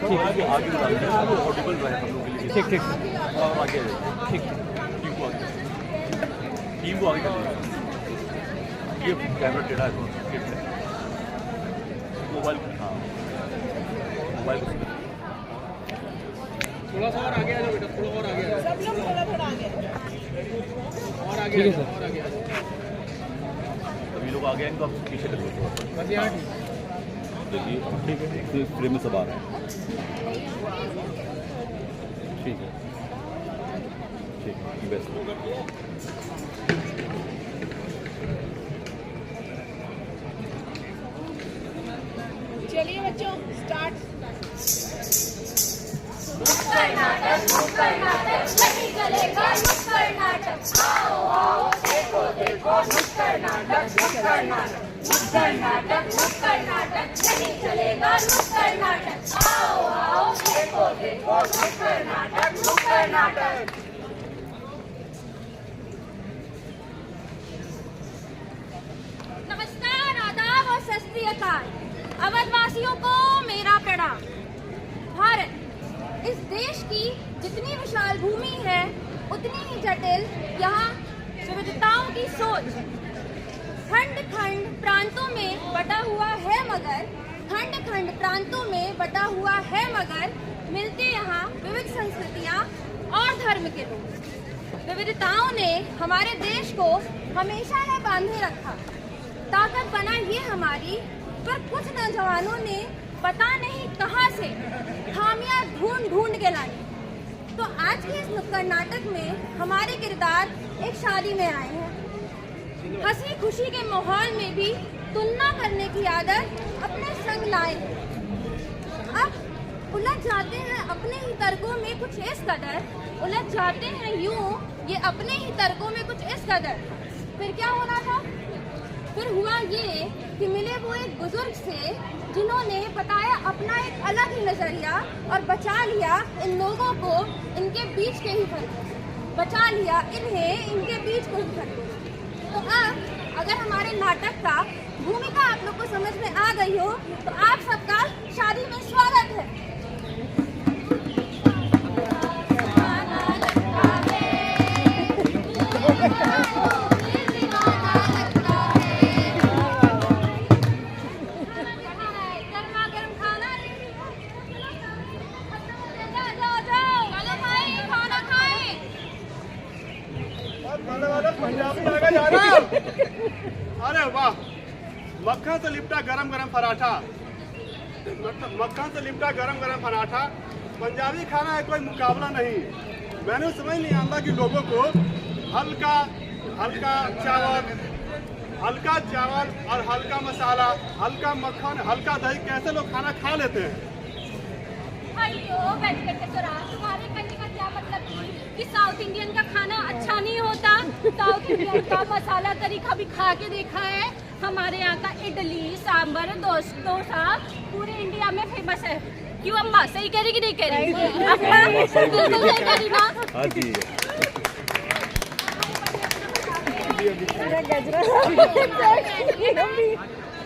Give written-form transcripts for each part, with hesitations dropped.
ठीक है, आगे अफोर्डेबल रहे हम लोग के लिए। ठीक ठीक और आगे ठीक टीम को आगे कर लीजिए। ये कैमरा टेढ़ा है थोड़ा, मोबाइल, हाँ मोबाइल थोड़ा सा और आगे आ जाओ बेटा, थोड़ा और आगे आ जाओ। सब लोग थोड़ा आगे और आगे ठीक है आ जाओ, सर। और आगे आ जाओ। अभी लोग आ गए इनको आप पीछे कर लो बस यहाँ ठीक। देखिए, ठीक है, तो फ्रेम में सब आ रहे हैं। ठीक है, ठीक है, बेस्ट। चलिए बच्चों स्टार्ट। नुक्कड़ नाटक नहीं चलेगा नुक्कड़ नाटक। आओ आओ देखो देखो नुक्कड़ नाटक नहीं चलेगा नुक्कड़ नाटक। आओ आओ देखो देखो नुक्कड़ नाटक। नमस्कार, आदाब और सत श्री अकाल। अवधवासियों को मेरा प्रणाम। भारत इस देश की जितनी विशाल भूमि है उतनी ही जटिल यहाँ विविधताओं की सोच। खंड खंड प्रांतों में बटा हुआ है मगर मिलते यहाँ विविध संस्कृतियाँ और धर्म के लोग। विविधताओं ने हमारे देश को हमेशा है बांधे रखा। ताकत बना ये हमारी, पर कुछ नौजवानों ने पता नहीं कहां से खामियां ढूंढ के लाई। तो आज के इस नुक्कड़ नाटक में हमारे किरदार एक शादी में आए हैं। हंसी खुशी के माहौल में भी तुलना करने की आदत अपने संग लाए। अब उलझ जाते हैं अपने ही तर्कों में कुछ इस कदर, फिर क्या होना था? फिर हुआ ये कि मिले वो एक बुजुर्ग से जिन्होंने बताया अपना एक अलग ही नजरिया और बचा लिया इन लोगों को इनके बीच के ही फर्क, तो अब अगर हमारे नाटक का भूमिका आप लोग को समझ में आ गई हो तो आप सबका शादी में स्वागत है। अरे वाह, मक्खन से लिपटा गरम गरम पराठा, पंजाबी खाना है, कोई मुकाबला नहीं। मैंने समझ नहीं आता कि लोगों को हल्का चावल और हल्का मसाला, हल्का मक्खन, हल्का दही कैसे लोग खाना खा लेते हैं। तुम्हारे कहने का क्या मतलब कि साउथ इंडियन का खाना अच्छा नहीं होता? साउथ इंडियन का मसाला करी कभी खा के देखा है? हमारे यहाँ का इडली सांभर डोसा पूरे इंडिया में फेमस है। क्यों अम्मा, सही कह रही कि नहीं कह रही? बिल्कुल सही कह रही ना? हाँ जी।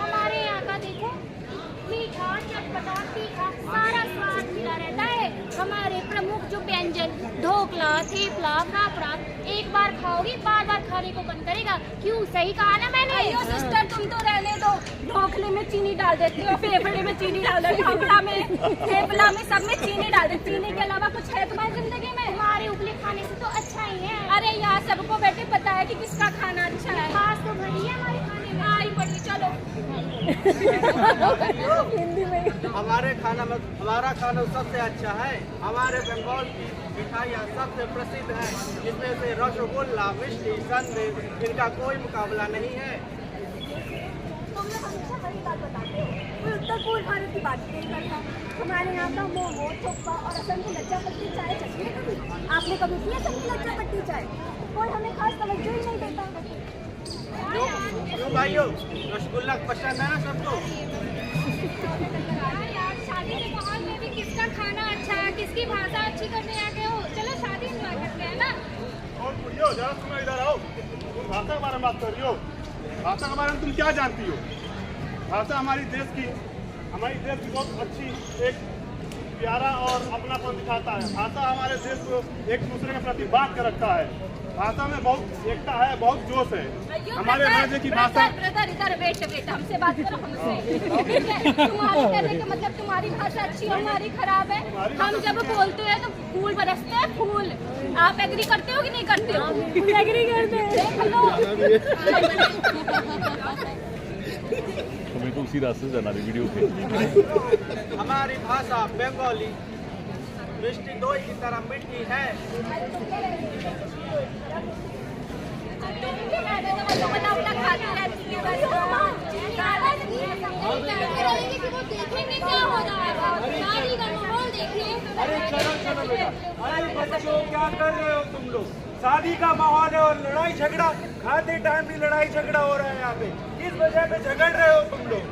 हमारे यहाँ का देखो मीठा चटपटा तीखा सारा स्वाद मिला रहता है। हमारे प्रमुख जो व्यंजन ढोकला, थेपला, फाफड़ा एक बार खाओगी बार बार खाने को मन करेगा। क्यों, सही कहा ना मैंने? अयो सिस्टर, तुम तो रहने दो। ढोकले में चीनी डाल देती हो, फेफड़े में चीनी डाल देती हो, फाफड़ा में, थेपला में, सब में चीनी डाल देती। चीनी के अलावा कुछ है तुम्हारी जिंदगी में? हमारे उपले खाने से तो अच्छा ही है। अरे यहाँ सबको बैठे पता है कि किसका खाना अच्छा है। खास तो भरी है हमारे खाने में। आई बड़ी, चलो हिंदी में। हमारा खाना सबसे अच्छा है। हमारे बंगाल की मिठाइयाँ सबसे प्रसिद्ध है, जिसमें से रसगुल्ला, मिष्टी, संदेश, इनका कोई मुकाबला नहीं है। तुम लोग हमेशा वही बात बताते हो, कोई उत्तर पूर्व भारत की बात नहीं करता। हमारे यहाँ का मोमो, थुप्पा और असम की लज्जा पट्टी चाय चखी है कभी? आपने कभी पी असम की लज्जा पट्टी चाय? कोई हमें खास तवज्जो ही नहीं देता। क्यों भाइयों, रसगुल्ला पसंद है ना सबको? यार, शादी के माहौल में भी किसका खाना अच्छा है, किसकी भाषा अच्छी करने आ गए हो? चलो शादी एंजॉय करते हैं ना। और बुढ़ियो, जरा तुम इधर आओ। तुम भाषा के बारे में बात कर रही हो। भाषा के बारे में तुम क्या जानती हो? भाषा हमारी देश की बहुत अच्छी एक प्यारा और अपनापन दिखाता है। भाषा हमारे देश को एक दूसरे के प्रति बांध कर रखता है। भाषा में बहुत एकता है, बहुत जोश है। हमारे राज्य की भाषा। ब्रदर इधर वेट हमसे बात करो, हमसे। तुम्हारी कहने का मतलब तुम्हारी भाषा अच्छी है, हमारी खराब है। हम जब बोलते हैं तो फूल बरसते हैं, फूल। आप एग्री करते हो कि नहीं करते हो? एग्री करते हैं। हमें तो उसी रास्ते से जाना है वीडियो पे। हमारी भाषा बंगाली मिष्टी दोई की तरह मीठी है। देखेंगे क्या हो रहा है, शादी का माहौल देखिए। अरे चलो बेटा, अरे बच्चों क्या कर रहे हो तुम लोग? शादी का माहौल है और लड़ाई झगड़ा, खाते टाइम भी लड़ाई झगड़ा हो रहा है यहाँ पे। किस वजह पे झगड़ रहे हो तुम लोग?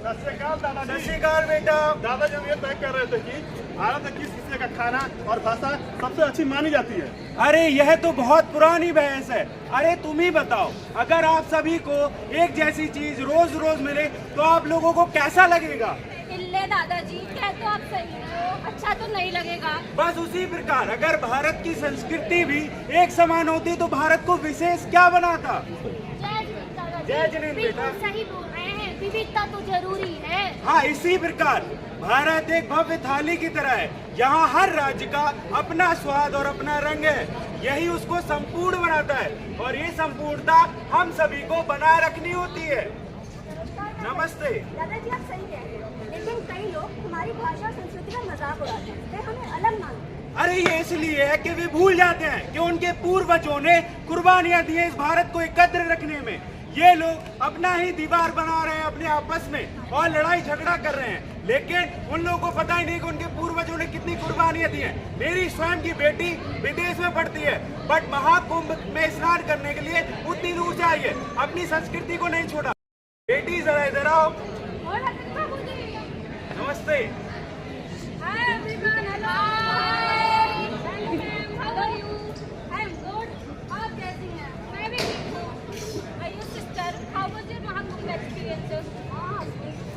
नमस्कार बेटा। दादाजी हम ये तय कर रहे थे कि भारत में किस हिस्से का खाना और भाषा सबसे अच्छी मानी जाती है। अरे यह तो बहुत पुरानी बहस है। अरे तुम ही बताओ, अगर आप सभी को एक जैसी चीज रोज रोज मिले तो आप लोगों को कैसा लगेगा? इल्ले दादाजी, कह तो आप सही हो, अच्छा तो नहीं लगेगा। बस उसी प्रकार अगर भारत की संस्कृति भी एक समान होती तो भारत को विशेष क्या बनाता? जय जिनेंद्र बेटा। सही बोल रहे हैं, विविधता तो जरूरी है। हाँ, इसी प्रकार भारत एक भव्य थाली की तरह है। यहाँ हर राज्य का अपना स्वाद और अपना रंग है। यही उसको संपूर्ण बनाता है और ये संपूर्णता हम सभी को बनाए रखनी होती है। नमस्ते। दादाजी आप सही कह रहे हो, लेकिन कई लोग हमारी भाषा और संस्कृति का मजाक उड़ाते हैं, वे हमें अलग मानते हैं। अरे ये इसलिए है कि वे भूल जाते हैं कि उनके पूर्वजों ने कुर्बानियां दी है इस भारत को एकत्र रखने में। ये लोग अपना ही दीवार बना रहे हैं अपने आपस में और लड़ाई झगड़ा कर रहे हैं, लेकिन उन लोगों को पता ही नहीं कि उनके पूर्वजों ने कितनी कुर्बानियां दी हैं। मेरी स्वयं की बेटी विदेश में पढ़ती है, बट महाकुंभ में स्नान करने के लिए उतनी दूर से आई है, अपनी संस्कृति को नहीं छोड़ा। बेटी जरा इधर आओ। नमस्ते।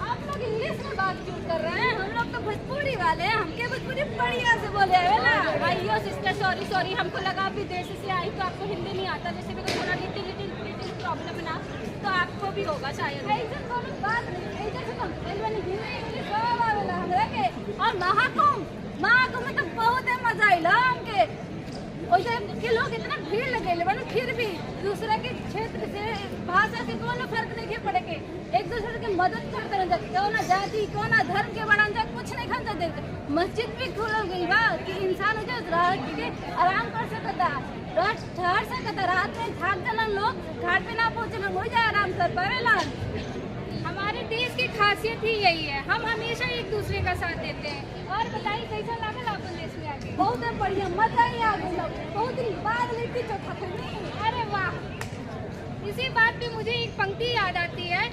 आप लोग इंग्लिश में बात क्यों कर रहे हैं? हम लोग तो भोजपुरी वाले हैं, हमके भोजपुरी बढ़िया से बोले है ना। भाइयों सिस्टर सॉरी, हमको लगा आप विदेश से आई तो आपको हिंदी नहीं आता, जैसे भी थोड़ा लिटिल प्रॉब्लम है ना, तो आपको भी होगा शायद। बात नहीं, और महाकुंभ में तो बहुत है मजा आइला हमके। के लोग इतना भीड़ लगे मैंने, फिर भी दूसरे के क्षेत्र से भाषा से कोनो फर्क नहीं पड़ेगे, एक दूसरे की मदद करते रह जाते। कौन जाति कौन धर्म के बढ़ान जाए कुछ नहीं खाते देते। मस्जिद भी खुल गई बा कि इंसान हो जाए के आराम कर सकता, ठहर सकता। रात में भाग जाना लोग घाट पे ना पहुँचे हो जाए आराम कर पावेला। हमारे देश की खासियत ही यही है, हम हमेशा एक दूसरे का साथ देते हैं। और बताइए कैसा लागल आपन देश में आके? बहुत बढ़िया, मजा ही आ गया, बहुत दिन बाद लिट्टी चोखा खाने। अरे वाह। इसी बात पे मुझे एक पंक्ति याद आती है,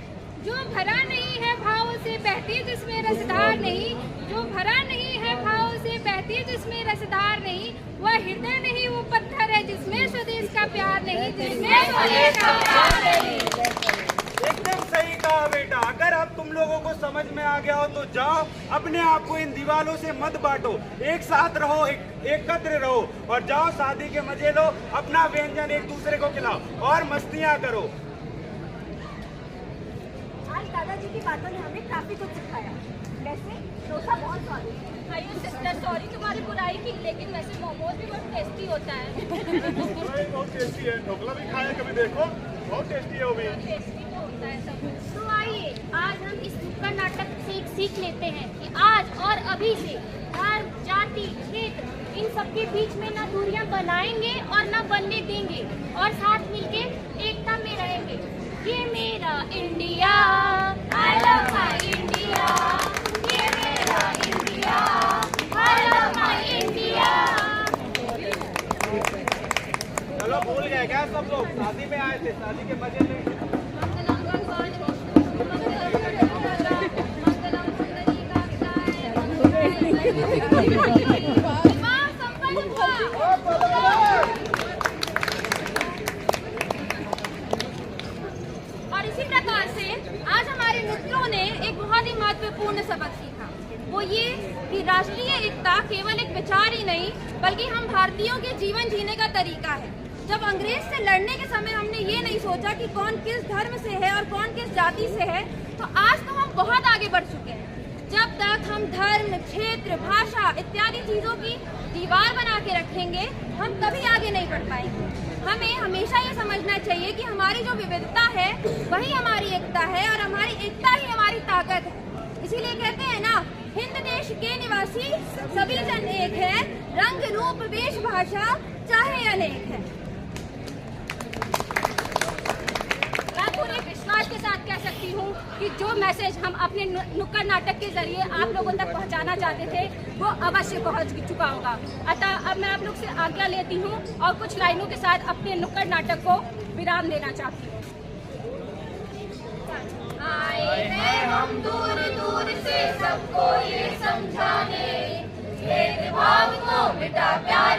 जो भरा नहीं है भाव से बहती जिसमें रसधार नहीं, जो भरा नहीं है भाव से बहती जिसमें रसधार नहीं, वह हृदय नहीं वो पत्थर है जिसमें स्वदेश का प्यार नहीं, जिसमें स्वदेश का प्यार नहीं। एकदम सही कहा बेटा। अगर अब तुम लोगों को समझ में आ गया हो तो जाओ, अपने आप को इन दीवारों से मत बांटो, एक साथ रहो, एकत्र रहो और जाओ शादी के मजे लो, अपना व्यंजन एक दूसरे को खिलाओ और मस्तियाँ करो। आज दादाजी की बातों ने हमें काफी कुछ सिखाया। वैसे डोसा बहुत स्वादिष्ट है। भाइयों सिस्टर सॉरी तुम्हारी बुराई की, लेकिन वैसे मोमोज भी बहुत टेस्टी होता है। बहुत टेस्टी है, ढोकला भी खाया कभी, देखो बहुत टेस्टी है वो भी। टेस्टी तो होता है सब। तो आइए आज हम इस नुक्कड़ नाटक से एक सीख लेते हैं कि आज और अभी से धर्म, जाति, क्षेत्र इन सबके बीच में ना दूरियां बनाएंगे और ना बनने देंगे और साथ मिलके एकता में रहेंगे। ये मेरा India, I love my India, ये मेरा India, I love my India. चलो भूल गए क्या सब लोग? शादी में आए थे, शादी के मजे लेंगे। और इसी प्रकार से आज हमारे मित्रों ने एक बहुत ही महत्वपूर्ण सबक सीखा। वो ये कि राष्ट्रीय एकता केवल एक विचार ही नहीं बल्कि हम भारतीयों के जीवन जीने का तरीका है। जब अंग्रेज से लड़ने के समय हमने ये नहीं सोचा कि कौन किस धर्म से है और कौन किस जाति से है, तो आज तो हम बहुत आगे बढ़ चुके हैं। जब तक हम धर्म, क्षेत्र, भाषा इत्यादि चीजों की दीवार बना के रखेंगे, हम कभी आगे नहीं बढ़ पाएंगे। हमें हमेशा ये समझना चाहिए कि हमारी जो विविधता है वही हमारी एकता है और हमारी एकता ही हमारी ताकत है। इसीलिए कहते हैं ना, हिंद देश के निवासी सभी जन एक है, रंग रूप वेश भाषा चाहे अनेक है। मैं पूरे विश्वास के साथ कह सकती हूँ कि जो मैसेज हम अपने नुक्कड़ नाटक के जरिए आप लोगों तक पहुँचाना चाहते थे वो अवश्य पहुँच चुका होगा। अतः अब मैं आप लोग से आज्ञा लेती हूँ और कुछ लाइनों के साथ अपने नुक्कड़ नाटक को विराम देना चाहती हूँ। आए हैं हम दूर दूर से सबको ये समझाने, भेदभाव को मिटा प्यार